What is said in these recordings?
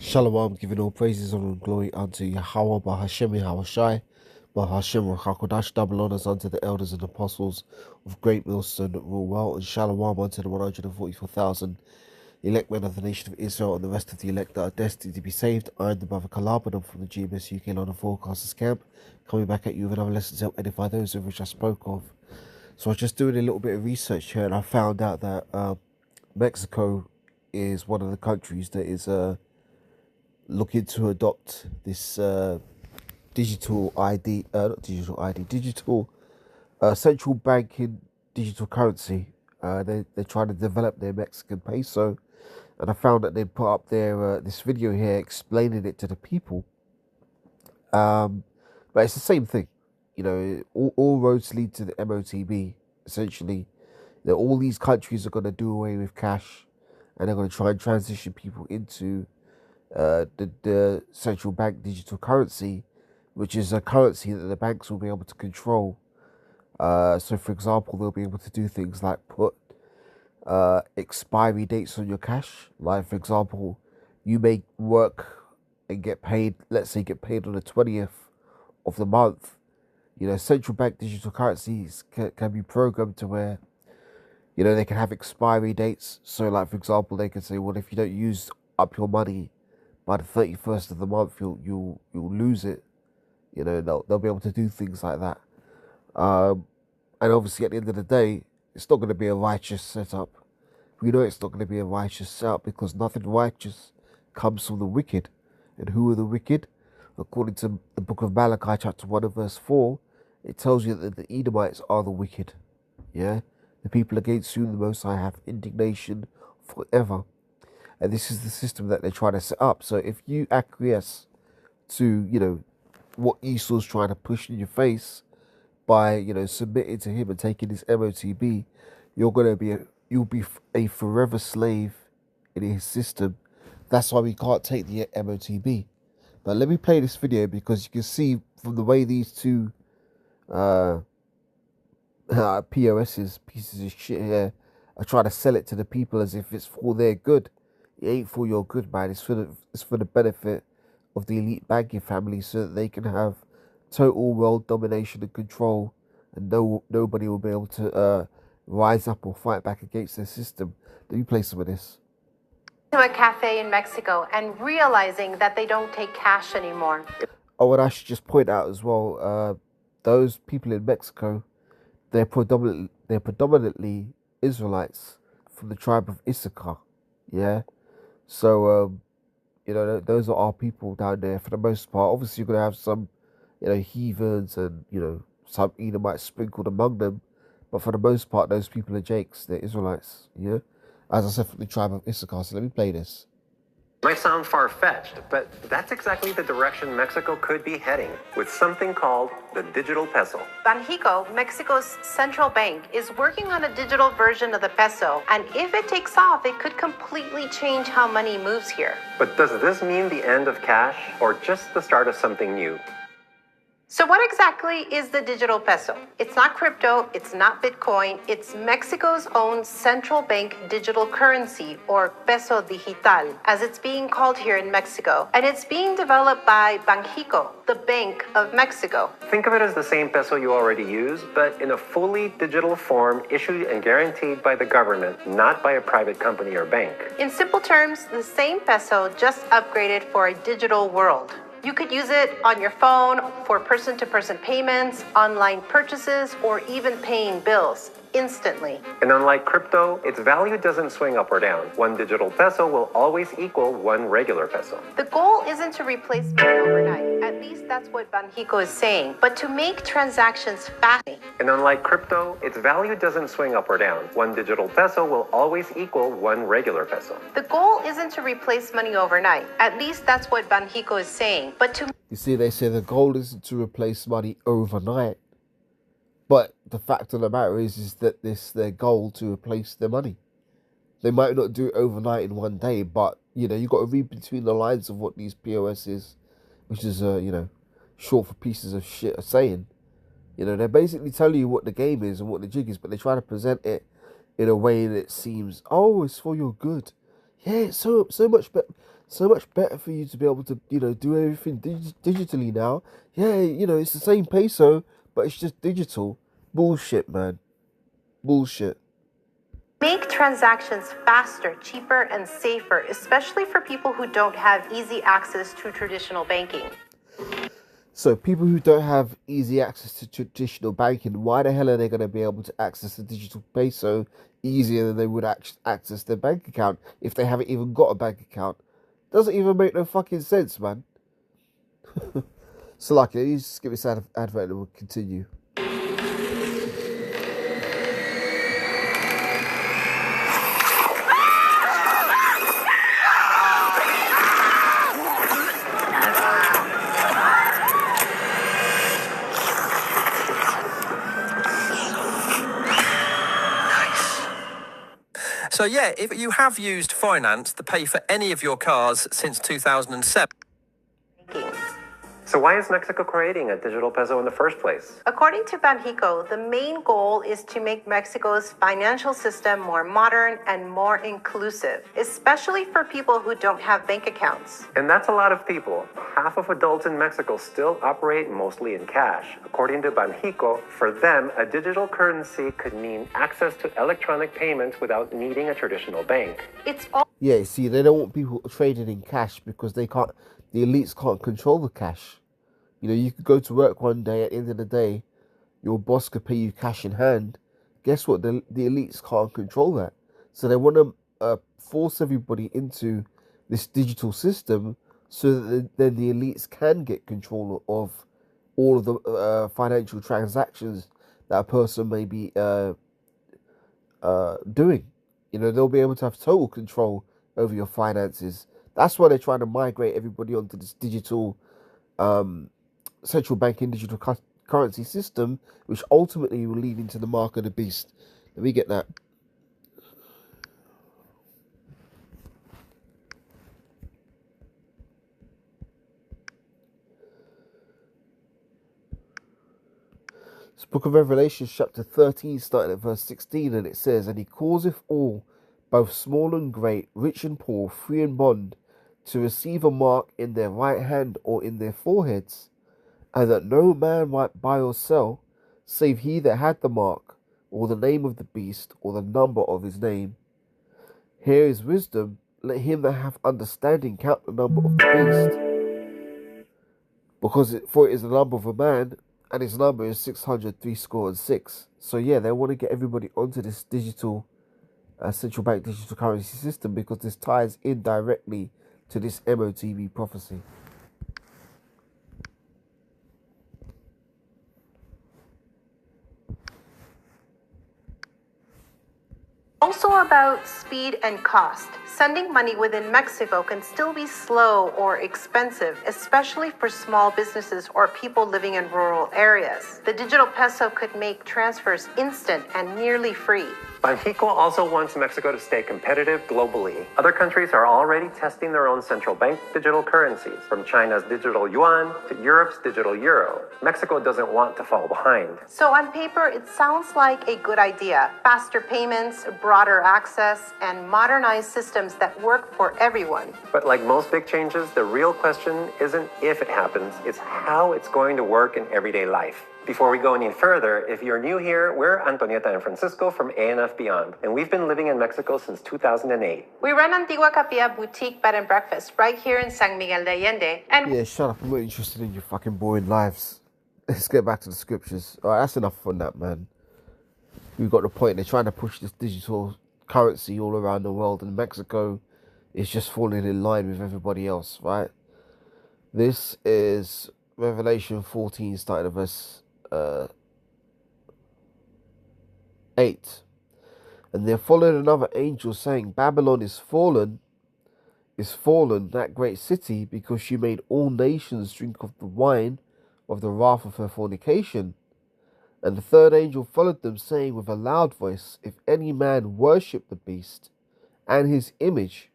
Shalom, giving all praises, honor, and glory unto Yahweh, Bahashem, Yahushai, Bahashem, Hakodash, double honors unto the elders and apostles of Great Millstone that rule well, and Shalom unto the 144,000 elect men of the nation of Israel and the rest of the elect that are destined to be saved. I am the brother Kalabadam from the GMS UK London Forecasters Camp, coming back at you with another lesson to help edify those of which I spoke of. So I was just doing a little bit of research here, and I found out that Mexico is one of the countries that is looking to adopt this digital ID, not digital ID, digital central banking digital currency. They're trying to develop their Mexican peso, and I found that they put up their this video here explaining it to the people. But it's the same thing, you know. All roads lead to the MOTB. Essentially, that all these countries are going to do away with cash, and they're going to try and transition people into the central bank digital currency, which is a currency that the banks will be able to control. So, for example, they'll be able to do things like put expiry dates on your cash. Like, for example, you may work and get paid, let's say, get paid on the 20th of the month. You know, central bank digital currencies can be programmed to where, you know, they can have expiry dates. So, like, for example, they can say, well, if you don't use up your money by the 31st of the month, you'll lose it. You know, they'll be able to do things like that. And obviously, at the end of the day, it's not going to be a righteous setup. We know it's not going to be a righteous setup because nothing righteous comes from the wicked. And who are the wicked? According to the book of Malachi, chapter 1 and verse 4, it tells you that the Edomites are the wicked. Yeah? The people against whom the Most High have indignation forever. And this is the system that they're trying to set up. So if you acquiesce to, you know, what Esau's trying to push in your face by, you know, submitting to him and taking his MOTB, you'll be a forever slave in his system. That's why we can't take the MOTB. But let me play this video because you can see from the way these two POSs, pieces of shit here, are trying to sell it to the people as if it's for their good. It ain't for your good, man. It's for the benefit of the elite banking family so that they can have total world domination and control, and nobody will be able to rise up or fight back against their system. Let me play some of this. To a cafe in Mexico and realizing that they don't take cash anymore. Oh, and I should just point out as well, those people in Mexico, they're predominantly Israelites from the tribe of Issachar. Yeah. So, you know, those are our people down there for the most part. Obviously, you're going to have some, you know, heathens and, you know, some Edomites sprinkled among them. But for the most part, those people are Jakes. They're Israelites, yeah? As I said, from the tribe of Issachar. So let me play this. Might sound far-fetched, but that's exactly the direction Mexico could be heading with something called the Digital Peso. Banxico, Mexico's central bank, is working on a digital version of the peso, and if it takes off, it could completely change how money moves here. But does this mean the end of cash or just the start of something new? So what exactly is the digital peso? It's not crypto, it's not Bitcoin, it's Mexico's own central bank digital currency, or peso digital, as it's being called here in Mexico. And it's being developed by Banxico, the Bank of Mexico. Think of it as the same peso you already use, but in a fully digital form issued and guaranteed by the government, not by a private company or bank. In simple terms, the same peso just upgraded for a digital world. You could use it on your phone for person-to-person payments, online purchases, or even paying bills instantly. And unlike crypto, its value doesn't swing up or down. One digital peso will always equal one regular peso. The goal isn't to replace money overnight. At least that's what Banxico is saying, but to make transactions fast. And unlike crypto, its value doesn't swing up or down. One digital peso will always equal one regular peso. The goal isn't to replace money overnight. At least that's what Banxico is saying, but to... You see, they say the goal isn't to replace money overnight. But the fact of the matter is that it's their goal to replace their money. They might not do it overnight in one day, but, you know, you've got to read between the lines of what these POSs, which is, you know, short for pieces of shit, are saying. You know, they're basically telling you what the game is and what the jig is, but they try to present it in a way that seems, oh, it's for your good. Yeah, it's so much better. So much better for you to be able to, do everything digitally now. Yeah, it's the same peso, but it's just digital. Bullshit, man. Bullshit. Make transactions faster, cheaper, and safer, especially for people who don't have easy access to traditional banking. So people who don't have easy access to traditional banking, why the hell are they going to be able to access the digital peso easier than they would access their bank account if they haven't even got a bank account? Doesn't even make no fucking sense, man. So, like, you just give this advert and we'll continue. So yeah, if you have used finance to pay for any of your cars since 2007. So why is Mexico creating a digital peso in the first place? According to Banxico, the main goal is to make Mexico's financial system more modern and more inclusive, especially for people who don't have bank accounts. And that's a lot of people. Half of adults in Mexico still operate mostly in cash. According to Banxico, for them, a digital currency could mean access to electronic payments without needing a traditional bank. Yeah, see, they don't want people trading in cash because the elites can't control the cash. You could go to work one day, at the end of the day, your boss could pay you cash in hand. Guess what? The elites can't control that. So they want to force everybody into this digital system so that then the elites can get control of all of the financial transactions that a person may be doing. They'll be able to have total control over your finances. That's why they're trying to migrate everybody onto this digital central banking digital currency system, which ultimately will lead into the mark of the beast. Let me get that. It's Book of Revelation, chapter 13, starting at verse 16, and it says, "And he causeth all, both small and great, rich and poor, free and bond, to receive a mark in their right hand or in their foreheads, and that no man might buy or sell, save he that had the mark, or the name of the beast, or the number of his name. Here is wisdom. Let him that hath understanding count the number of the beast, for it is the number of a man, and his number is 666. So yeah, they want to get everybody onto this digital central bank digital currency system because this ties in directly to this MOTB prophecy. Also about speed and cost. Sending money within Mexico can still be slow or expensive, especially for small businesses or people living in rural areas. The digital peso could make transfers instant and nearly free. Banxico also wants Mexico to stay competitive globally. Other countries are already testing their own central bank digital currencies, from China's digital yuan to Europe's digital euro. Mexico doesn't want to fall behind. So on paper, it sounds like a good idea. Faster payments, broader access, and modernized systems that work for everyone. But like most big changes, the real question isn't if it happens, it's how it's going to work in everyday life. Before we go any further, if you're new here, we're Antonieta and Francisco from ANF Beyond, and we've been living in Mexico since 2008. We run Antigua Capilla Boutique Bed and Breakfast right here in San Miguel de Allende. And yeah, shut up. I'm not interested in your fucking boring lives. Let's get back to the scriptures. All right, that's enough on that, man. We've got the point. They're trying to push this digital currency all around the world, and Mexico is just falling in line with everybody else, right? This is Revelation 14, starting at verse 8. And there followed another angel saying, Babylon is fallen, that great city, because she made all nations drink of the wine of the wrath of her fornication. And the third angel followed them, saying with a loud voice, If any man worship the beast and his image,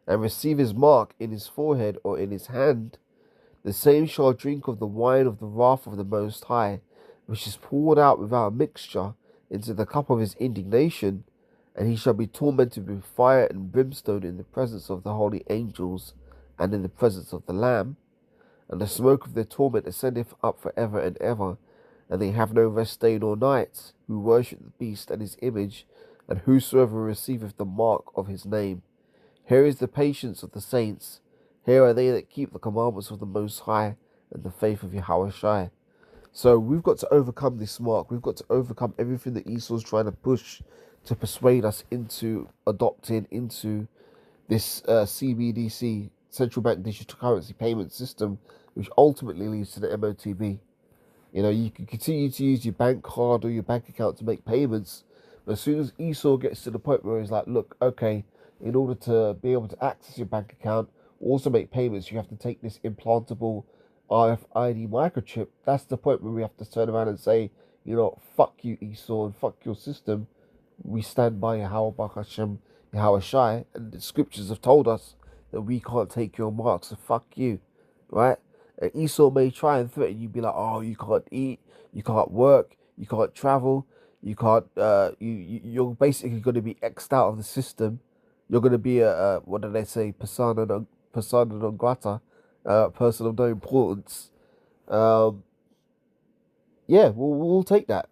and receive his mark in his forehead or in his hand, the same shall drink of the wine of the wrath of the Most High, which is poured out without mixture into the cup of his indignation, and he shall be tormented with fire and brimstone in the presence of the holy angels and in the presence of the Lamb, and the smoke of their torment ascendeth up for ever and ever, and they have no rest day nor night, who worship the beast and his image, and whosoever receiveth the mark of his name. Here is the patience of the saints. Here are they that keep the commandments of the Most High, and the faith of Yahushua. So we've got to overcome this mark. We've got to overcome everything that Esau's trying to push to persuade us into adopting into this CBDC, central bank digital currency payment system, which ultimately leads to the MOTB. You know, you can continue to use your bank card or your bank account to make payments, but as soon as Esau gets to the point where he's like, look, okay, in order to be able to access your bank account, also make payments, you have to take this implantable RFID microchip. That's the point where we have to turn around and say, you know, fuck you, Esau, and fuck your system. We stand by Yahweh Baruch Hashem, Yahweh Shai, and the scriptures have told us that we can't take your mark, so fuck you, right? And Esau may try and threaten you, be like, oh, you can't eat, you can't work, you can't travel, you can't, you're basically going to be X'd out of the system. You're going to be what do they say, persona non grata, person of no importance. Yeah, we'll take that,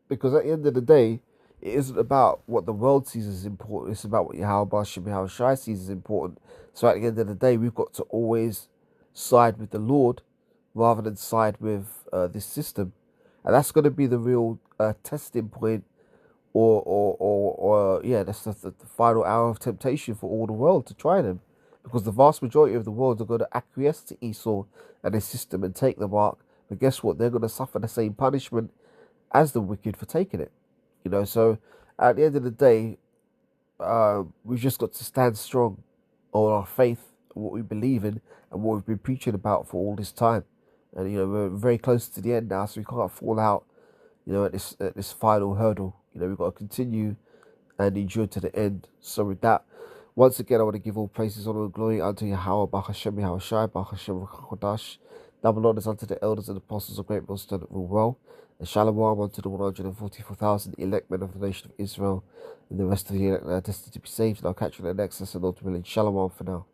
because at the end of the day, it isn't about what the world sees as important. It's about what Yahweh Bashim Yahweh Shai sees as important. So at the end of the day, we've got to always side with the Lord rather than side with this system, and that's going to be the real testing point, or yeah, that's the final hour of temptation for all the world to try them, because the vast majority of the world are going to acquiesce to Esau and his system and take the mark. But guess what? They're going to suffer the same punishment as the wicked for taking it. You know, so at the end of the day, we've just got to stand strong on our faith, what we believe in, and what we've been preaching about for all this time. And you know, we're very close to the end now, so we can't fall out, you know, at this final hurdle. You know, we've got to continue and endure to the end. So with that, once again, I want to give all praises, honor, and glory unto Yahweh, Baruch Hashem, Yahweh Shai, Baruch Hashem, Chodash. Double honors unto the elders and apostles of great milestone that rule well. And shalom unto the 144,000 elect men of the nation of Israel, and the rest of the elect that are destined to be saved. And I'll catch you in the next lesson, ultimately. Shalom for now.